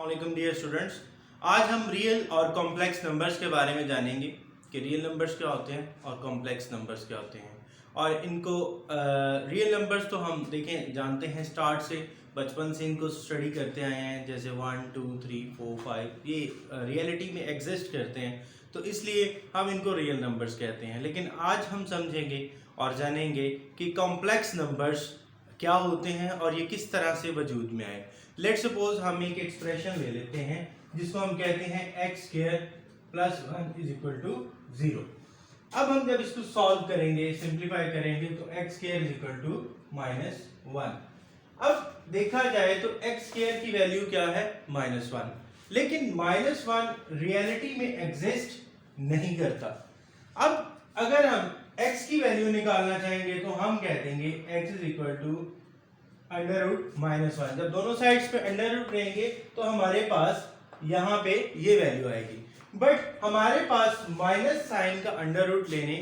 अस्सलाम dear students. आज हम रियल और कॉम्प्लेक्स नंबर्स के बारे में जानेंगे कि रियल नंबर्स क्या होते हैं और कॉम्प्लेक्स नंबर्स क्या होते हैं। और इनको रियल नंबर्स तो हम देखें जानते हैं, स्टार्ट से बचपन से इनको स्टडी करते आए हैं, जैसे 1 2 3 4 5 ये रियलिटी में एग्जिस्ट करते हैं, तो इसलिए हम इनको रियल नंबर्स कहते हैं। लेकिन आज हम समझेंगे और जानेंगे कि कॉम्प्लेक्स नंबर्स क्या होते हैं और ये किस तरह से वजूद में आए। लेट सपोज हम एक एक्सप्रेशन ले लेते हैं जिसको हम कहते हैं X square plus 1 is equal to 0। अब हम जब इसको सॉल्व करेंगे, सिंप्लीफाई करेंगे, तो X square is equal to -1। अब देखा जाए तो एक्स स्क्वायर की वैल्यू क्या है? -1। लेकिन -1 रियलिटी में एग्जिस्ट नहीं करता। अब अगर हम x की वैल्यू निकालना चाहेंगे तो हम कह देंगे x इज इक्वल टू √-1। जब दोनों साइड्स पे अंडर रूट रहेंगे तो हमारे पास यहाँ पे ये वैल्यू आएगी। बट हमारे पास माइनस साइन का अंडर रूट लेने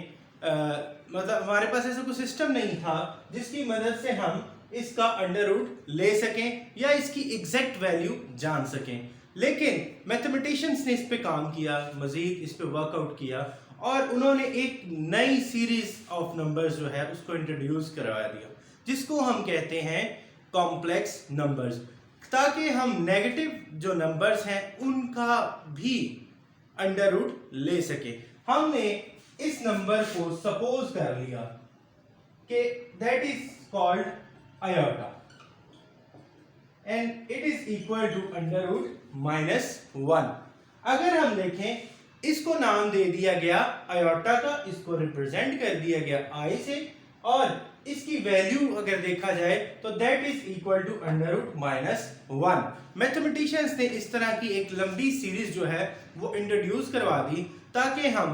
मतलब हमारे पास ऐसा कोई सिस्टम नहीं था जिसकी मदद से हम इसका अंडर रूट ले सकें या इसकी एग्जैक्ट वैल्यू जान सकें। लेकिन मैथमेटिशियंस ने इस पे काम किया, मजीद इस पे वर्कआउट किया और उन्होंने एक नई सीरीज ऑफ नंबर्स जो है उसको इंट्रोड्यूस करवा दिया, जिसको हम कहते हैं कॉम्प्लेक्स नंबर्स, ताकि हम नेगेटिव जो नंबर्स हैं उनका भी अंडर रूट ले सके। हमने इस नंबर को सपोज कर लिया कि that is called iota and it is equal to under root -1। अगर हम देखें, इसको नाम दे दिया गया आयोटा का, इसको रिप्रेजेंट कर दिया गया आई से, और इसकी वैल्यू अगर देखा जाए तो that is equal to under root -1। Mathematicians ने इस तरह की एक लंबी सीरीज जो है वो इंट्रोड्यूस करवा दी ताकि हम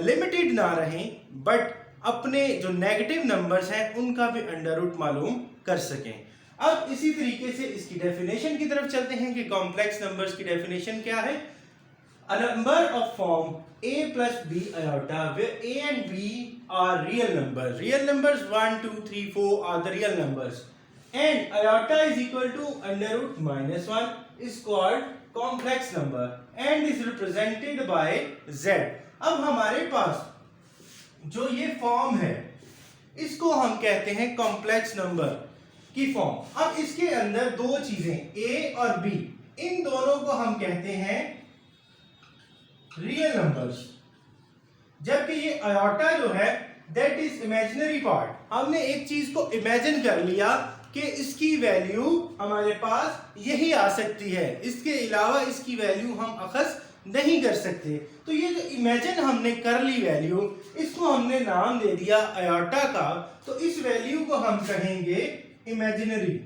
लिमिटेड ना रहें बट अपने जो नेगेटिव नंबर्स हैं उनका भी अंडर रूट मालूम कर सकें। अब इसी तरीके से इसकी डेफिनेशन की तरफ चलते हैं कि कॉम्प्लेक्स नंबर्स की डेफिनेशन क्या है। A number of form a plus b iota where a and b are real numbers. Real numbers 1 2 3 4 are the real numbers, and iota is equal to under root -1 is called complex number and is represented by z. अब हमारे पास जो ये form है इसको हम कहते हैं complex number की फॉर्म। अब इसके अंदर दो चीजें a और b, इन दोनों को हम कहते हैं रियल नंबर्स, जबकि ये आयोटा जो है दैट इज इमेजिनरी पार्ट। हमने एक चीज को इमेजिन कर लिया कि इसकी वैल्यू हमारे पास यही आ सकती है, इसके अलावा इसकी वैल्यू हम अखज़ नहीं कर सकते। तो ये जो इमेजिन हमने कर ली वैल्यू, इसको हमने नाम दे दिया आयोटा का, तो इस वैल्यू को हम कहेंगे इमेजिनरी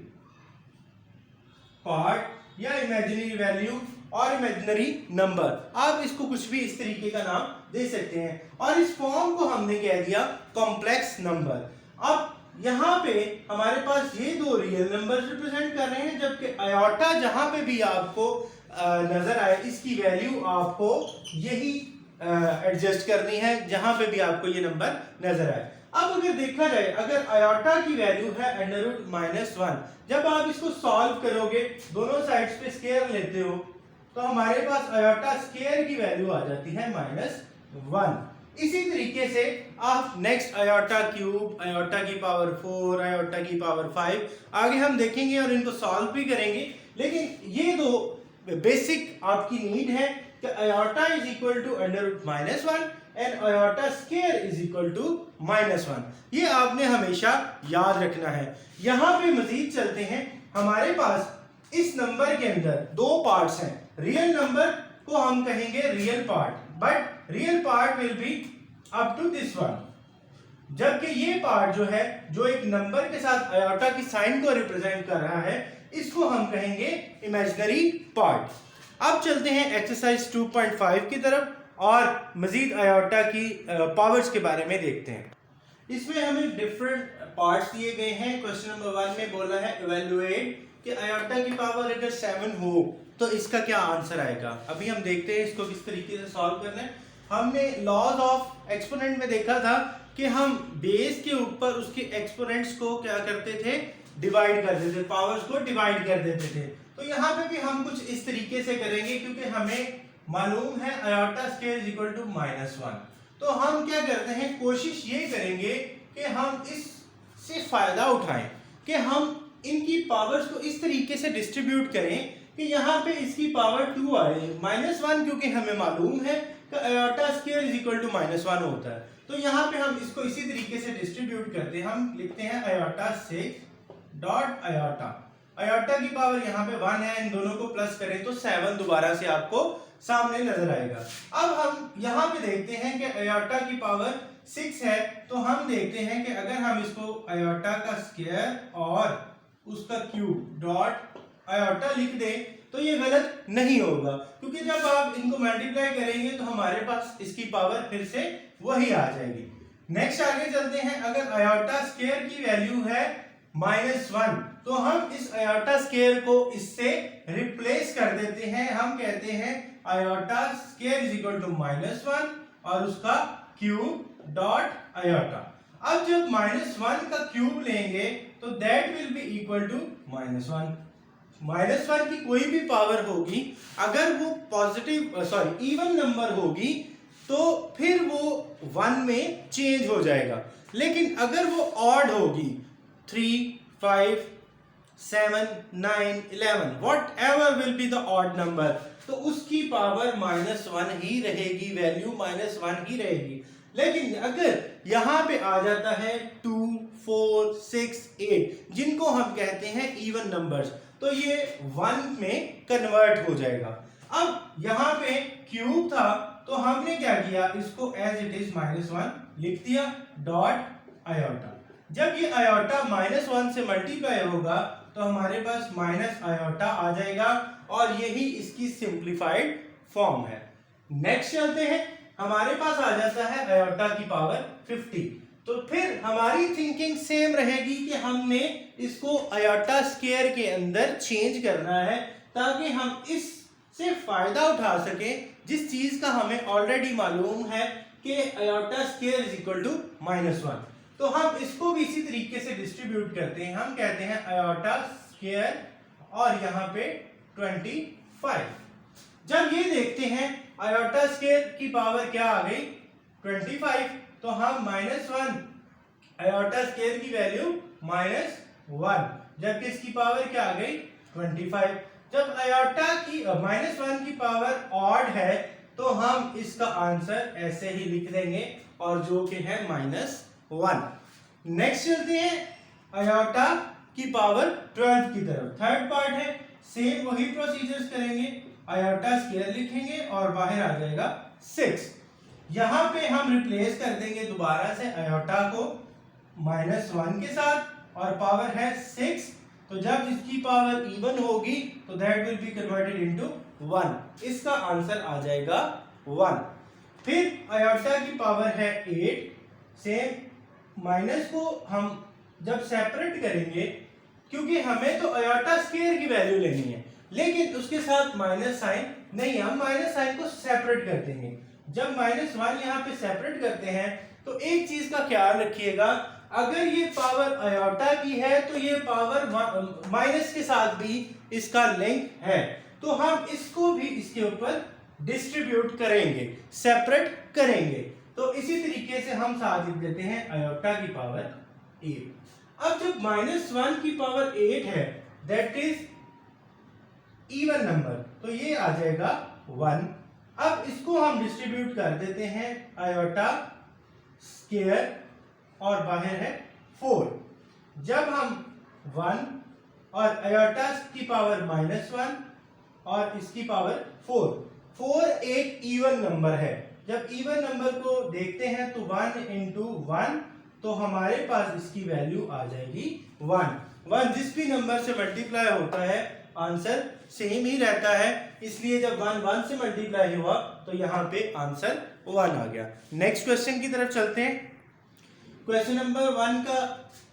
पार्ट या इमेजिनरी वैल्यू और इमेजिनरी नंबर। आप इसको कुछ भी इस तरीके का नाम दे सकते हैं। और इस फॉर्म को हमने कह दिया कॉम्प्लेक्स नंबर। अब यहाँ पे हमारे पास ये दो रियल नंबर रिप्रेजेंट कर रहे हैं, जबकि आयोटा जहां पे भी आपको नजर आए इसकी वैल्यू आपको यही एडजस्ट करनी है जहां पे भी आपको ये नंबर नजर आए। अब अगर देखा जाए, अगर आयोटा की वैल्यू है अंडर रूट -1, जब आप इसको सॉल्व करोगे, दोनों साइड्स पे स्क्वायर लेते हो, तो हमारे पास आयोटा स्क्वायर की वैल्यू आ जाती है -1। इसी तरीके से आप नेक्स्ट आयोटा क्यूब, आयोटा की पावर 4, आयोटा की पावर 5 आगे हम देखेंगे और इनको सॉल्व भी करेंगे। लेकिन ये दो बेसिक आपकी नीड है कि iota is equal to under root -1 and iota square is equal to -1। ये आपने हमेशा याद रखना है। यहाँ पे मजीद चलते हैं, हमारे पास इस नंबर के अंदर दो पार्ट्स हैं। रियल नंबर को हम कहेंगे real part, but real part will be up to this one, जबकि ये पार्ट जो है जो एक नंबर के साथ आयोटा की साइन को रिप्रेजेंट कर रहा है, इसको हम कहेंगे इमेजिनरी पार्ट। अब चलते हैं एक्सरसाइज 2.5 की तरफ और मजीद आयोटा की पावर्स के बारे में देखते हैं। इसमें हमें डिफरेंट पार्ट्स दिए गए हैं। क्वेश्चन नंबर 1 में बोला है इवैल्यूएट कि आयोटा की पावर अगर 7 हो तो इसका क्या आंसर आएगा। अभी हम देखते हैं इसको किस तरीके से सॉल्व करना है। हमने लॉज ऑफ एक्सपोनेंट में देखा था कि हम बेस के ऊपर उसके एक्सपोनेंट्स को क्या करते थे, डिवाइड कर देते, पावर्स को डिवाइड कर देते थे। तो यहाँ पे भी हम कुछ इस तरीके से करेंगे, क्योंकि हमें मालूम है iota square is equal to -1। तो हम क्या करते हैं, कोशिश ये करेंगे कि हम इससे फायदा उठाएं कि हम इनकी पावर्स को इस तरीके से डिस्ट्रीब्यूट करें कि यहाँ पे इसकी पावर 2 आए। -1 क्योंकि हमें मालूम है कि iota square is equal to -1 होता है, तो यहाँ पे हम इसको इसी तरीके से डिस्ट्रीब्यूट करते हैं। हम लिखते हैं आयोटा 6 डॉट आयोटा, आयोटा की पावर यहाँ पे 1 है, इन दोनों को प्लस करें तो 7 दोबारा से आपको सामने नजर आएगा। अब हम यहाँ पे देखते हैं कि आयोटा की पावर 6 है, तो हम देखते हैं कि अगर हम इसको आयोटा का स्क्वायर और उसका क्यूब डॉट आयोटा लिख दें तो ये गलत नहीं होगा, क्योंकि जब आप इनको मल्टीप्लाई करेंगे तो हमारे पास इसकी पावर फिर से वही आ जाएगी। नेक्स्ट आगे चलते हैं। अगर आयोटा स्क्वायर की वैल्यू है -1 तो हम इस आयोटा स्क्वायर को इससे रिप्लेस कर देते हैं। हम कहते हैं iota square is equal to -1 और उसका क्यूब डॉट आयोटा। अब जब -1 का क्यूब लेंगे तो that will be equal to -1। -1 की कोई भी पावर होगी, अगर वो पॉजिटिव इवन नंबर होगी तो फिर वो 1 में चेंज हो जाएगा, लेकिन अगर वो ऑड होगी 3, 5, 7, 9, 11 what ever will be the odd number, तो उसकी पावर -1 ही रहेगी, वैल्यू -1 ही रहेगी। लेकिन अगर यहाँ पे आ जाता है 2, 4, 6, 8 जिनको हम कहते हैं इवन नंबर्स, तो ये 1 में कन्वर्ट हो जाएगा। अब यहाँ पे क्यूब था तो हमने क्या किया, इसको एज इट इज -1 लिख दिया डॉट आयोटा। जब ये आयोटा -1 से मल्टीप्लाई होगा तो हमारे पास माइनस आयोटा आ जाएगा और यही इसकी सिंप्लीफाइड फॉर्म है। नेक्स्ट चलते हैं। हमारे पास आ जाता है आयोटा की पावर 50। तो फिर हमारी थिंकिंग सेम रहेगी कि हमने इसको आयोटा स्क्वायर के अंदर चेंज करना है ताकि हम इससे फायदा उठा सकें जिस चीज का हमें ऑलरेडी मालूम है कि iota square is equal to -1। तो हम इसको भी इसी तरीके से डिस्ट्रीब्यूट करते हैं। हम कहते हैं आयोटा स्क्वायर और यहाँ पे 25। जब ये देखते हैं आयोटा स्क्वायर की पावर क्या आ गई 25, तो हम -1 आयोटा स्क्वायर की वैल्यू -1, जबकि इसकी पावर क्या आ गई 25। जब आयोटा की -1 की पावर ऑड है तो हम इसका आंसर ऐसे ही लिख देंगे और जो कि है -1। नेक्स्ट चलते हैं आयोटा की पावर 12 की तरफ। थर्ड पार्ट है, सेम वही प्रोसीजर्स करेंगे। आयोटा स्क्वायर लिखेंगे और बाहर आ जाएगा 6। यहां पे हम रिप्लेस कर देंगे दोबारा से आयोटा को -1 के साथ और पावर है 6। तो जब इसकी पावर इवन होगी तो that will be converted into 1। इसका आंसर आ जाएगा 1। फिर आयोटा की पावर है 8। सेम माइनस को हम जब सेपरेट करेंगे, क्योंकि हमें तो आयोटा स्क्वायर की वैल्यू लेनी है लेकिन उसके साथ माइनस साइन नहीं, हम माइनस साइन को सेपरेट कर देंगे। जब -1 यहाँ पे सेपरेट करते हैं तो एक चीज का ख्याल रखिएगा, अगर ये पावर आयोटा की है तो ये पावर माइनस के साथ भी इसका लिंक है, तो हम इसको भी इसके ऊपर डिस्ट्रीब्यूट करेंगे, सेपरेट करेंगे। तो इसी तरीके से हम साथ लिख देते हैं आयोटा की पावर 8। अब जब -1 की पावर 8 है दैट इज इवन नंबर, तो ये आ जाएगा 1। अब इसको हम डिस्ट्रीब्यूट कर देते हैं आयोटा स्क्वायर और बाहर है 4। जब हम 1 और आयोटा की पावर -1 और इसकी पावर 4 एक इवन नंबर है। जब इवन नंबर को देखते हैं तो 1 into 1, तो हमारे पास इसकी वैल्यू आ जाएगी 1। जिस भी नंबर से मल्टीप्लाई होता है आंसर सेम ही रहता है, इसलिए जब 1 से मल्टीप्लाई हुआ तो यहाँ पे आंसर 1 आ गया। नेक्स्ट क्वेश्चन की तरफ चलते हैं। क्वेश्चन नंबर 1 का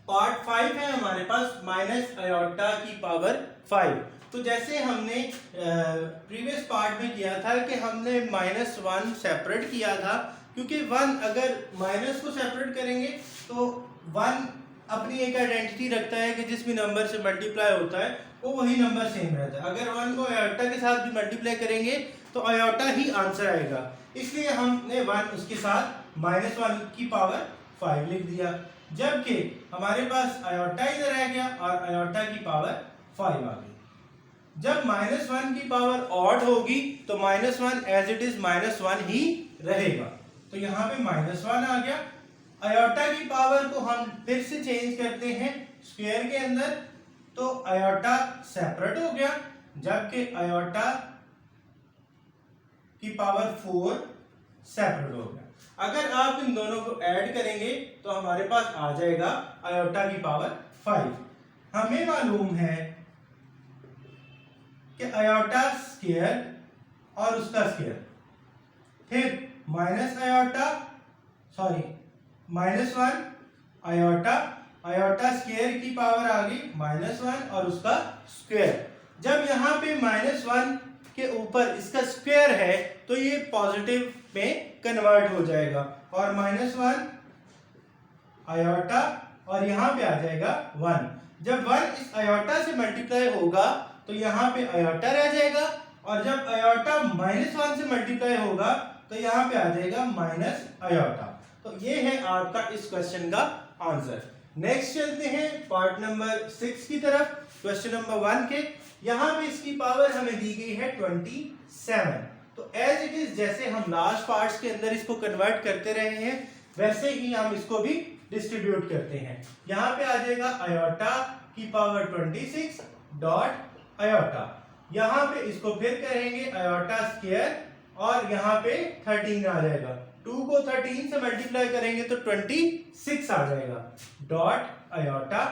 पार्ट 5 है हमारे पास, माइनस आयोटा की पावर 5। तो जैसे हमने प्रीवियस पार्ट में किया था कि हमने -1 सेपरेट किया था, क्योंकि 1 अगर माइनस को सेपरेट करेंगे तो 1 अपनी एक आइडेंटिटी रखता है कि जिस भी नंबर से मल्टीप्लाई होता है वो वही नंबर सेम रहता है। अगर 1 को आयोटा के साथ भी मल्टीप्लाई करेंगे तो आयोटा ही आंसर आएगा, इसलिए हमने 1 उसके साथ -1 की पावर 5 लिख दिया, जबकि हमारे पास आयोटा इधर आ गया और आयोटा की पावर 5 आ गई। जब -1 की पावर ऑड होगी तो -1 एज इट इज -1 ही रहेगा, तो यहाँ पे -1 आ गया। आयोटा की पावर को हम फिर से चेंज करते हैं स्क्वायर के अंदर, तो आयोटा सेपरेट हो गया, जबकि आयोटा की पावर 4 सेपरेट हो गया। अगर आप इन दोनों को ऐड करेंगे तो हमारे पास आ जाएगा आयोटा की पावर 5। हमें मालूम है कि आयोटा स्क्वायर और उसका स्क्वायर, फिर minus iota -1 iota, iota square की पावर आ गई -1 और उसका स्क्वायर। जब यहाँ पे -1 के ऊपर इसका स्क्वायर है तो ये पॉजिटिव में कन्वर्ट हो जाएगा और -1 आयोटा और यहाँ पे आ जाएगा 1। जब 1 इस आयोटा से मल्टीप्लाई होगा तो यहाँ पे आयोटा रह जाएगा, और जब आयोटा -1 से मल्टीप्लाई होगा तो यहाँ पे आ जाएगा माइनस आयोटा। तो ये है आपका इस क्वेश्चन का आंसर। नेक्स्ट चलते हैं पार्ट नंबर 6 की तरफ, क्वेश्चन नंबर 1 के। यहाँ पे इसकी पावर हमें दी गई है 27। तो एज इट इज जैसे हम लास्ट पार्ट्स के अंदर इसको कन्वर्ट करते रहे हैं वैसे ही हम इसको भी डिस्ट्रीब्यूट करते हैं। यहाँ पे आ जाएगा आयोटा की पावर 26 डॉट आयोटा, यहाँ पे इसको फिर करेंगे आयोटा स्क्वायर और यहाँ पे 13 आ जाएगा। 2 को 13 से मल्टीप्लाई करेंगे तो 26 आ जाएगा डॉट आयोटा।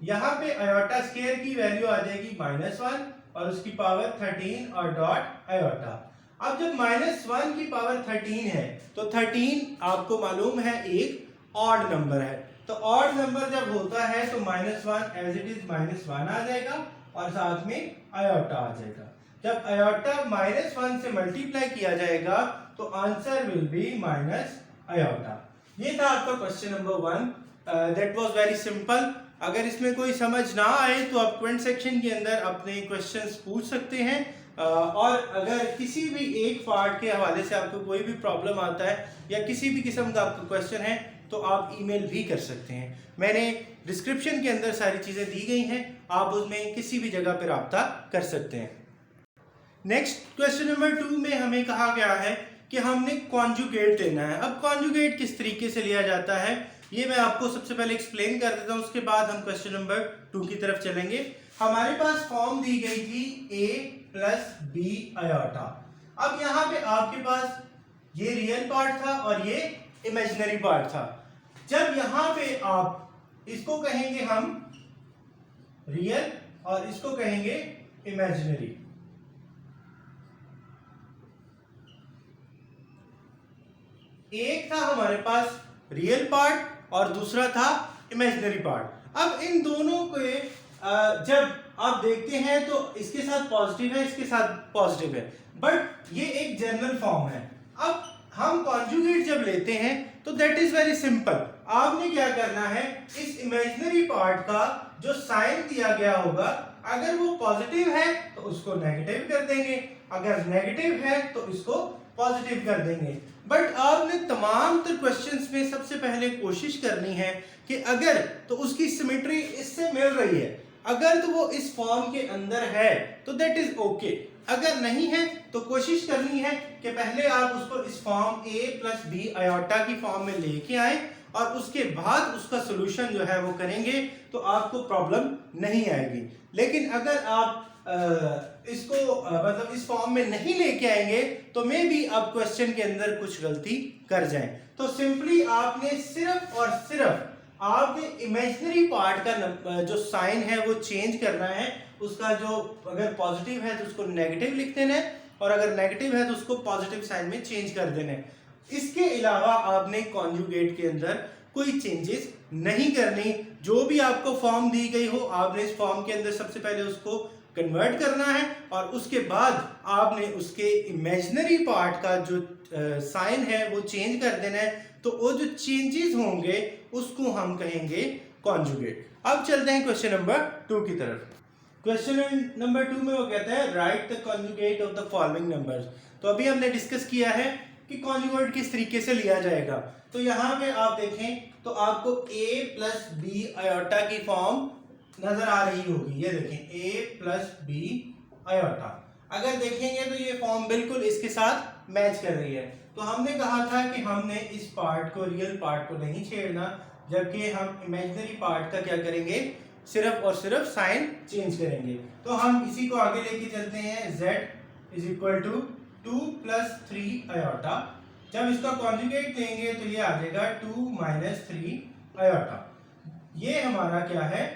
यहाँ पे आयोटा स्क्वायर की वैल्यू आ जाएगी -1 और उसकी पावर 13 और डॉट आयोटा। अब जब -1 की पावर 13 है तो 13 आपको मालूम है एक ऑड नंबर है, तो ऑड नंबर जब होता है तो -1 एज इट इज -1 आ जाएगा और साथ में आयोटा आ जाएगा। जब आयोटा -1 से मल्टीप्लाई किया जाएगा तो answer will be minus iota. ये था आपका question number 1। That was very simple. अगर इसमें कोई समझ ना आए तो आप कमेंट सेक्शन के अंदर अपने क्वेश्चंस पूछ सकते हैं, और अगर किसी भी एक पार्ट के हवाले से आपको कोई भी प्रॉब्लम आता है या किसी भी किस्म का आपका क्वेश्चन है तो आप ईमेल भी कर सकते हैं। मैंने डिस्क्रिप्शन के अंदर सारी चीज़ें दी गई हैं, आप उसमें किसी भी जगह पर रब्ता कर सकते हैं। नेक्स्ट क्वेश्चन नंबर 2 में हमें कहा गया है कि हमने कॉन्जुगेट लेना है। अब कॉन्जुगेट किस तरीके से लिया जाता है ये मैं आपको सबसे पहले एक्सप्लेन कर देता हूँ, उसके बाद हम क्वेश्चन नंबर 2 की तरफ चलेंगे। हमारे पास फॉर्म दी गई थी a + b आयोटा। अब यहाँ पे आपके पास ये रियल पार्ट था और ये इमेजिनरी पार्ट था। जब यहाँ पे आप इसको कहेंगे हम रियल और इसको कहेंगे इमेजिनरी, एक था हमारे पास रियल पार्ट और दूसरा था इमेजिनरी पार्ट। अब इन दोनों के जब आप देखते हैं तो इसके साथ पॉजिटिव है, इसके साथ पॉजिटिव है, बट ये एक जनरल फॉर्म है। अब हम कॉन्जुगेट जब लेते हैं तो दैट इज वेरी सिंपल। आपने क्या करना है, इस इमेजिनरी पार्ट का जो साइन दिया गया होगा अगर वो पॉजिटिव है तो उसको नेगेटिव कर देंगे, अगर नेगेटिव है तो इसको पॉजिटिव कर देंगे। बट आपने तमाम तर क्वेश्चंस में सबसे पहले कोशिश करनी है कि अगर तो उसकी सिमेट्री इससे मिल रही है, अगर तो वो इस फॉर्म के अंदर है तो दैट इज ओके, अगर नहीं है तो कोशिश करनी है कि पहले आप उसको इस फॉर्म a + b आयोटा की फॉर्म में लेके आए और उसके बाद उसका सोल्यूशन जो है वो करेंगे तो आपको प्रॉब्लम नहीं आएगी। लेकिन अगर आप इसको मतलब इस फॉर्म में नहीं लेके आएंगे तो मे बी आप क्वेश्चन के अंदर कुछ गलती कर जाएं। तो सिंपली आपने सिर्फ और सिर्फ आपने इमेजिनरी पार्ट का जो साइन है वो चेंज करना है। उसका जो अगर पॉजिटिव है तो उसको नेगेटिव लिख देना है और अगर नेगेटिव है तो उसको पॉजिटिव साइन में चेंज कर देना है। इसके अलावा आपने कॉन्जुगेट के अंदर कोई चेंजेस नहीं करनी। जो भी आपको फॉर्म दी गई हो आपने इस फॉर्म के अंदर सबसे पहले उसको कन्वर्ट करना है और उसके बाद आपने उसके इमेजिनरी पार्ट का जो साइन है वो चेंज कर देना है। तो वो जो चेंजेस होंगे उसको हम कहेंगे कॉन्जुगेट। अब चलते हैं क्वेश्चन नंबर 2 की तरफ। क्वेश्चन नंबर 2 में वो कहता है right the conjugate of the following numbers. तो अभी हमने डिस्कस किया है कि कॉन्जुगेट किस तरीके से लिया जाएगा। तो यहाँ पे आप देखें तो आपको a प्लस बी आयोटा की फॉर्म नजर आ रही होगी। ये देखें a प्लस बी आयोटा, अगर देखेंगे तो ये फॉर्म बिल्कुल इसके साथ मैच कर रही है। तो हमने कहा था कि हमने इस पार्ट को, रियल पार्ट को नहीं छेड़ना, जबकि हम इमेजिनरी पार्ट का क्या करेंगे, सिर्फ और सिर्फ साइन चेंज करेंगे। तो हम इसी को आगे लेके चलते हैं। z is equal to 2 plus 3 iota. जब इसका कॉन्जुगेट लेंगे तो ये आ जाएगा 2 माइनस 3 आयोटा। ये हमारा क्या है,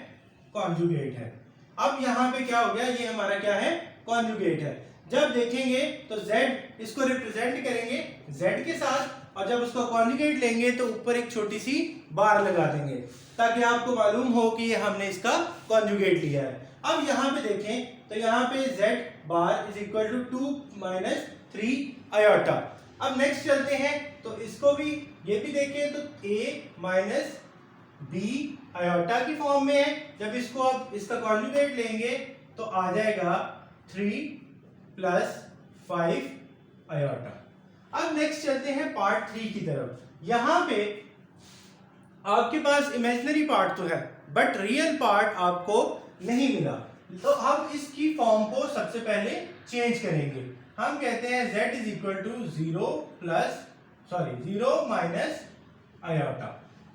कॉन्जुगेट है। अब यहाँ पे क्या हो गया, ये हमारा क्या है, कॉन्जुगेट है। जब देखेंगे तो z इसको रिप्रेजेंट करेंगे z के साथ, और जब उसका कॉन्जुगेट लेंगे तो ऊपर एक छोटी सी बार लगा देंगे ताकि आपको मालूम हो कि हमने इसका कॉन्जुगेट लिया है। अब यहाँ पे देखें तो यहाँ पे z bar is equal to 2 minus 3 iota. अब नेक्स्ट चलते हैं तो इसको भी, ये भी देखें तो a माइनस बी आयोटा की फॉर्म में है। जब इसको आप इसका कॉन्जुगेट लेंगे तो आ जाएगा 3 प्लस 5 आयोटा। अब नेक्स्ट चलते हैं पार्ट 3 की तरफ। यहां पे आपके पास इमेजिनरी पार्ट तो है बट रियल पार्ट आपको नहीं मिला, तो अब इसकी फॉर्म को सबसे पहले चेंज करेंगे। हम कहते हैं z is equal to 0 minus iota.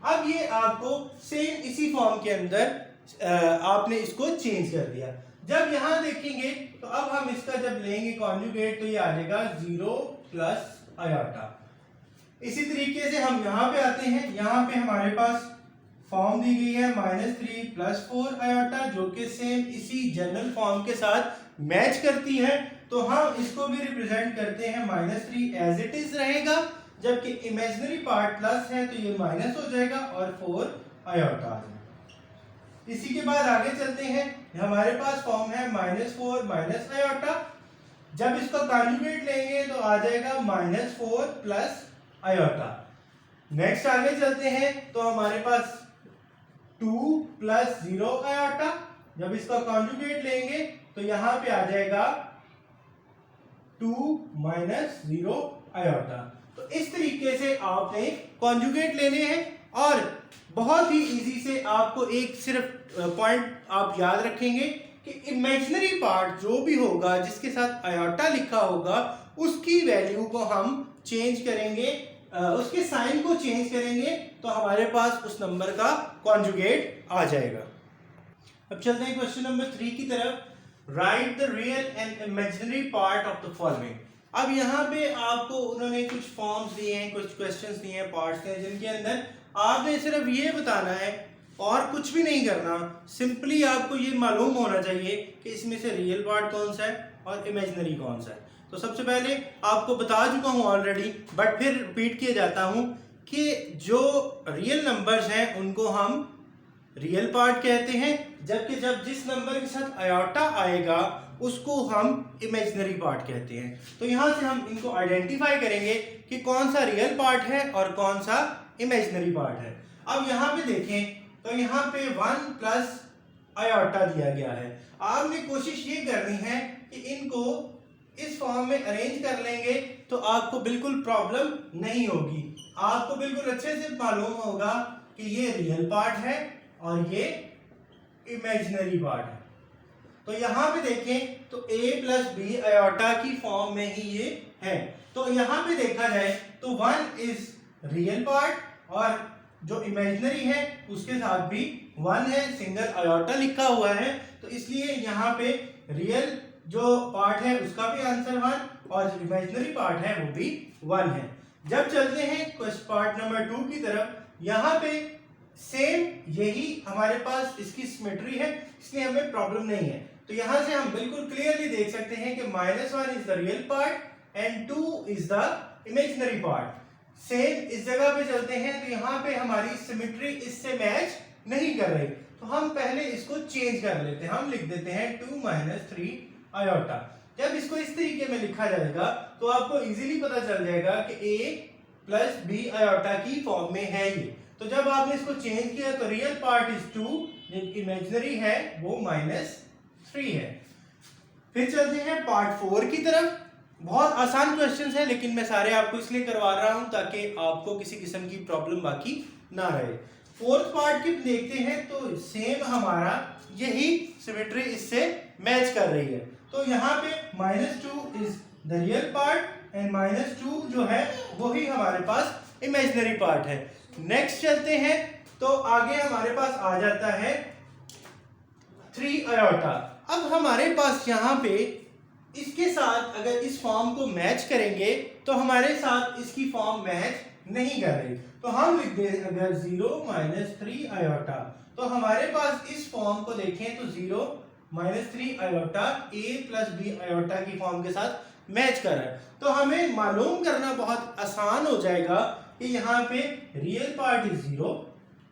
अब ये आपको सेम इसी फॉर्म के अंदर आपने इसको चेंज कर दिया। जब यहां देखेंगे तो अब हम इसका जब लेंगे कॉन्जुगेट तो ये आ जाएगा 0 प्लस आयोटा। इसी तरीके से हम यहाँ पे आते हैं। यहाँ पे हमारे पास फॉर्म दी गई है -3 प्लस 4 आयोटा, जो कि सेम इसी जनरल फॉर्म के साथ मैच करती है। तो हम इसको भी रिप्रेजेंट करते हैं -3 एज इट इज रहेगा, जबकि इमेजिनरी पार्ट प्लस है तो ये माइनस हो जाएगा और 4 आयोटा आ जाएगा। इसी के बाद आगे चलते हैं। हमारे पास फॉर्म है -4 माइनस आयोटा। जब इसका कॉन्जुगेट लेंगे तो आ जाएगा -4 प्लस आयोटा। नेक्स्ट आगे चलते हैं तो हमारे पास 2 प्लस 0 आयोटा। जब इसका कॉन्जुगेट लेंगे तो यहां पे आ जाएगा 2 माइनस 0 आयोटा। तो इस तरीके से आपने कॉन्जुगेट लेने हैं, और बहुत ही इजी से आपको एक सिर्फ पॉइंट आप याद रखेंगे कि इमेजिनरी पार्ट जो भी होगा जिसके साथ आयोटा लिखा होगा उसकी वैल्यू को हम चेंज करेंगे, उसके साइन को चेंज करेंगे तो हमारे पास उस नंबर का कॉन्जुगेट आ जाएगा। अब चलते हैं क्वेश्चन नंबर 3 की तरफ। Right the real and imaginary part of the following. अब यहाँ पे आपको उन्होंने कुछ फॉर्म्स दिए हैं, कुछ क्वेश्चंस दिए हैं, पार्ट्स हैं, जिनके अंदर आपने सिर्फ ये बताना है और कुछ भी नहीं करना। सिंपली आपको ये मालूम होना चाहिए कि इसमें से रियल पार्ट कौन सा है और इमेजिनरी कौन सा है। तो सबसे पहले आपको बता चुका हूँ ऑलरेडी, बट फिर रिपीट किया जाता हूँ कि जो रियल नंबर्स हैं उनको हम रियल पार्ट कहते हैं, जबकि जब जिस नंबर के साथ आयोटा आएगा उसको हम इमेजिनरी पार्ट कहते हैं। तो यहाँ से हम इनको आइडेंटिफाई करेंगे कि कौन सा रियल पार्ट है और कौन सा इमेजिनरी पार्ट है। अब यहाँ पे देखें तो यहाँ पे 1 प्लस आयोटा दिया गया है। आपने कोशिश ये करनी है कि इनको इस फॉर्म में अरेंज कर लेंगे तो आपको बिल्कुल प्रॉब्लम नहीं होगी। आपको बिल्कुल अच्छे से मालूम होगा कि ये रियल पार्ट है और ये इमेजिनरी पार्ट है। तो यहाँ पे देखें तो a प्लस बी आयोटा की फॉर्म में ही ये है। तो यहाँ पे देखा जाए तो 1 इज रियल पार्ट और जो इमेजिनरी है उसके साथ भी 1 है, सिंगल आयोटा लिखा हुआ है, तो इसलिए यहाँ पे रियल जो पार्ट है उसका भी आंसर 1 और जो इमेजिनरी पार्ट है वो भी 1 है। जब चलते हैं क्वेश्चन पार्ट नंबर 2 की तरफ, यहाँ पे सेम यही हमारे पास इसकी सिमेट्री है, इसलिए हमें प्रॉब्लम नहीं है। तो यहां से हम बिल्कुल क्लियरली देख सकते हैं कि -1 is the real part and 2 is the imaginary part. Same इस जगह पे चलते हैं तो यहाँ पे हमारी सिमेट्री इससे मैच नहीं कर रही, तो हम पहले इसको चेंज कर लेते हैं। हम लिख देते हैं 2 माइनस 3 आयोटा। जब इसको इस तरीके में लिखा जाएगा तो आपको इजीली पता चल जाएगा कि a प्लस बी आयोटा की फॉर्म में है ये। तो जब आपने इसको चेंज किया तो रियल पार्ट इज 2, इमेजिनरी है वो -3 3 है। फिर चलते हैं पार्ट 4 की तरफ। बहुत आसान क्वेश्चंस है, लेकिन मैं सारे आपको इसलिए करवा रहा हूं ताकि आपको किसी किस्म की प्रॉब्लम बाकी ना रहे। फोर्थ पार्ट की देखते हैं तो सेम हमारा यही सिमेट्री इससे मैच कर रही है। तो यहाँ पे -2 is the real part and -2 जो है वही हमारे पास इमेजिनरी पार्ट है। नेक्स्ट चलते हैं तो आगे हमारे पास आ जाता है 3 आयोटा। अब हमारे पास यहाँ पे इसके साथ अगर इस फॉर्म को मैच करेंगे तो हमारे साथ इसकी फॉर्म मैच नहीं कर रही, तो हम लिख दें अगर 0 - 3 आयोटा, तो हमारे पास इस फॉर्म को देखें तो 0 - 3 आयोटा a + b आयोटा की फॉर्म के साथ मैच कर रहा है। तो हमें मालूम करना बहुत आसान हो जाएगा कि यहाँ पे real part is 0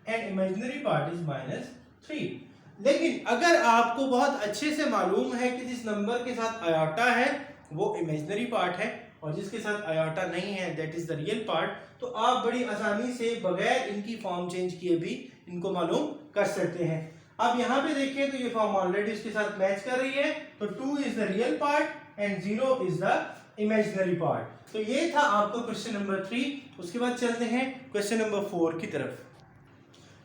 and imaginary part is -3। लेकिन अगर आपको बहुत अच्छे से मालूम है कि जिस नंबर के साथ आयोटा है वो इमेजिनरी पार्ट है और जिसके साथ आयोटा नहीं है that is the real part, तो आप बड़ी आसानी से बगैर इनकी फॉर्म चेंज किए भी इनको मालूम कर सकते हैं। अब यहाँ पे देखें तो ये फॉर्म ऑलरेडी इसके साथ मैच कर रही है, तो 2 is the real part and 0 is the imaginary part. तो ये था आपको क्वेश्चन नंबर 3। उसके बाद चलते हैं क्वेश्चन नंबर 4 की तरफ।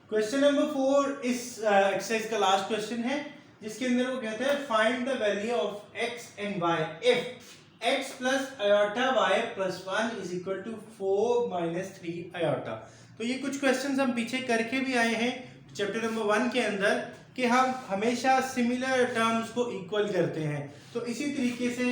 क्वेश्चन नंबर 4 इस एक्सरसाइज का लास्ट क्वेश्चन है, जिसके अंदर वो कहते हैं find the value of x and y if x plus iota y plus 1 is equal to 4 - 3 iota. तो ये कुछ क्वेश्चंस हम पीछे करके भी आए हैं चैप्टर नंबर 1 के अंदर कि हम हमेशा सिमिलर टर्म्स को इक्वल करते हैं। तो इसी तरीके से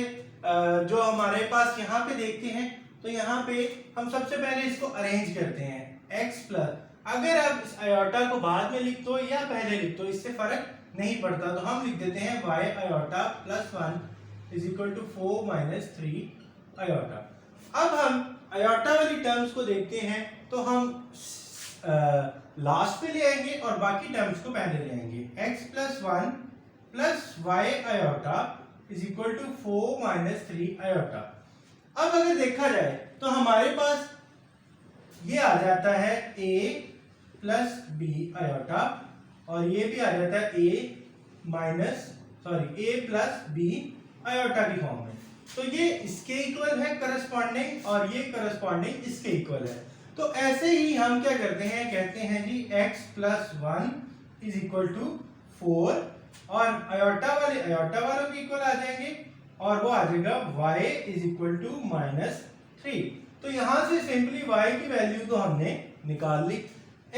जो हमारे पास यहाँ पे देखते हैं तो यहाँ पे हम सबसे पहले इसको अरेंज करते हैं x प्लस, अगर आप इस आयोटा को बाद में लिख दो या पहले लिख दो इससे फर्क नहीं पड़ता, तो हम लिख देते हैं y iota plus 1 is equal to 4 - 3 iota. अब हम आयोटा वाली टर्म्स को देखते हैं तो हम लास्ट पे ले आएंगे और बाकी टर्म्स को पहले ले आएंगे। x plus 1 plus y iota is equal to 4 - 3 iota. अब अगर देखा जाए तो हमारे पास ये आ जाता है a प्लस b आयोटा और ये भी आ जाता है a प्लस b आयोटा की फॉर्म में। तो ये इसके इक्वल है करस्पॉन्डिंग और ये करस्पॉन्डिंग इसके इक्वल है। तो ऐसे ही हम क्या करते हैं, कहते हैं जी x plus 1 is equal to 4 और आयोटा वालों के इक्वल आ जाएंगे और वो आ जाएगा y इज इक्वल टू -3। तो यहां से सिंपली y की वैल्यू तो हमने निकाल ली,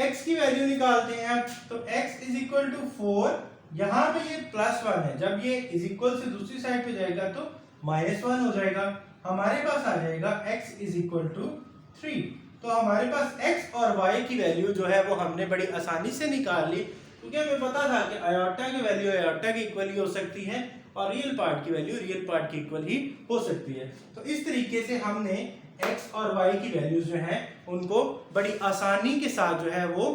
x की वैल्यू निकालते हैं अब। तो x इज इक्वल टू 4, यहाँ पे ये प्लस 1 है, जब ये इज इक्वल से दूसरी साइड पे जाएगा तो -1 हो जाएगा। हमारे पास आ जाएगा x इज इक्वल टू 3। तो हमारे पास x और y की वैल्यू जो है वो हमने बड़ी आसानी से निकाल ली, क्योंकि हमें पता था कि आयोटा की वैल्यू आयोटा के इक्वल ही हो सकती है और रियल पार्ट की वैल्यू रियल पार्ट के इक्वल ही हो सकती है। तो इस तरीके से हमने x और y की वैल्यूज जो हैं उनको बड़ी आसानी के साथ जो है वो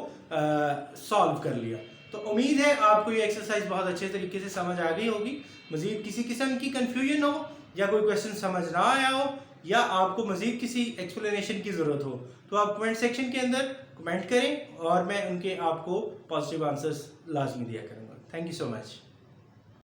सॉल्व कर लिया। तो उम्मीद है आपको ये एक्सरसाइज बहुत अच्छे तरीके से समझ आ गई होगी। मजीद किसी किस्म की कंफ्यूजन हो या कोई क्वेश्चन समझ ना आया हो या आपको मजीद किसी एक्सप्लेनेशन की ज़रूरत हो तो आप कमेंट सेक्शन के अंदर कमेंट करें और मैं उनके आपको पॉजिटिव आंसर्स लाजमी दिया करूँगा। Thank you so much.